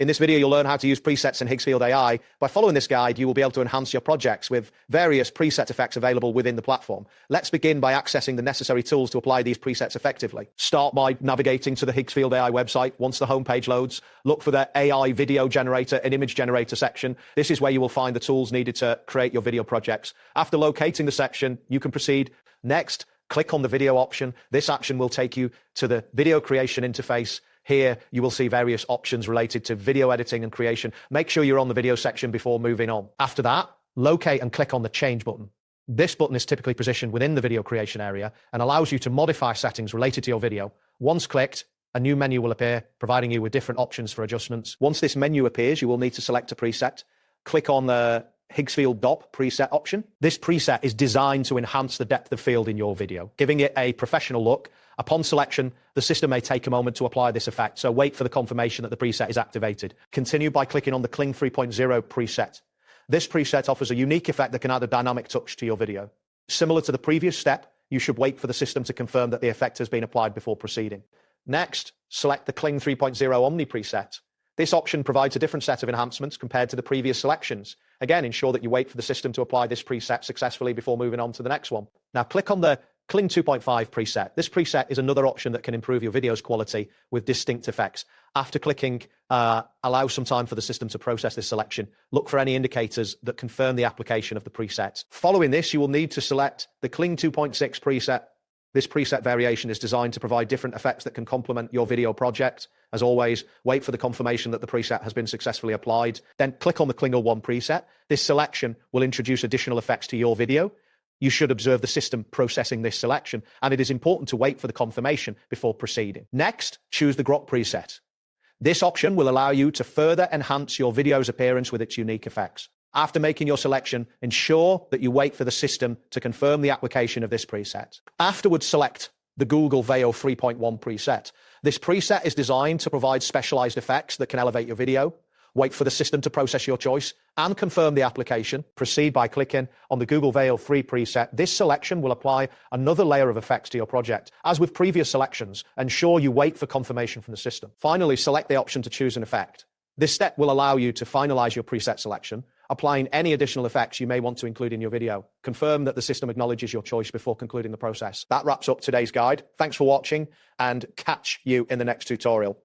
In this video, you'll learn how to use presets in Higgsfield AI. By following this guide, you will be able to enhance your projects with various preset effects available within the platform. Let's begin by accessing the necessary tools to apply these presets effectively. Start by navigating to the Higgsfield AI website. Once the homepage loads, look for the AI video generator and image generator section. This is where you will find the tools needed to create your video projects. After locating the section, you can proceed. Next, click on the video option. This action will take you to the video creation interface. Here, you will see various options related to video editing and creation. Make sure you're on the video section before moving on. After that, locate and click on the Change button. This button is typically positioned within the video creation area and allows you to modify settings related to your video. Once clicked, a new menu will appear, providing you with different options for adjustments. Once this menu appears, you will need to select a preset. Click on the Higgsfield DOP preset option. This preset is designed to enhance the depth of field in your video, giving it a professional look. Upon selection, the system may take a moment to apply this effect, so wait for the confirmation that the preset is activated. Continue by clicking on the Kling 3.0 preset. This preset offers a unique effect that can add a dynamic touch to your video. Similar to the previous step, you should wait for the system to confirm that the effect has been applied before proceeding. Next, select the Kling 3.0 Omni preset. This option provides a different set of enhancements compared to the previous selections. Again, ensure that you wait for the system to apply this preset successfully before moving on to the next one. Now click on the Kling 2.5 preset. This preset is another option that can improve your video's quality with distinct effects. After clicking, allow some time for the system to process this selection. Look for any indicators that confirm the application of the preset. Following this, you will need to select the Kling 2.6 preset. This preset variation is designed to provide different effects that can complement your video project. As always, wait for the confirmation that the preset has been successfully applied. Then click on the Kling 1 preset. This selection will introduce additional effects to your video. You should observe the system processing this selection, and it is important to wait for the confirmation before proceeding. Next, choose the Grok preset. This option will allow you to further enhance your video's appearance with its unique effects. After making your selection, ensure that you wait for the system to confirm the application of this preset. Afterwards, select the Google Veo 3.1 preset. This preset is designed to provide specialized effects that can elevate your video. Wait for the system to process your choice and confirm the application. Proceed by clicking on the Google Veo 3 preset. This selection will apply another layer of effects to your project. As with previous selections, ensure you wait for confirmation from the system. Finally, select the option to choose an effect. This step will allow you to finalize your preset selection, applying any additional effects you may want to include in your video. Confirm that the system acknowledges your choice before concluding the process. That wraps up today's guide. Thanks for watching, and catch you in the next tutorial.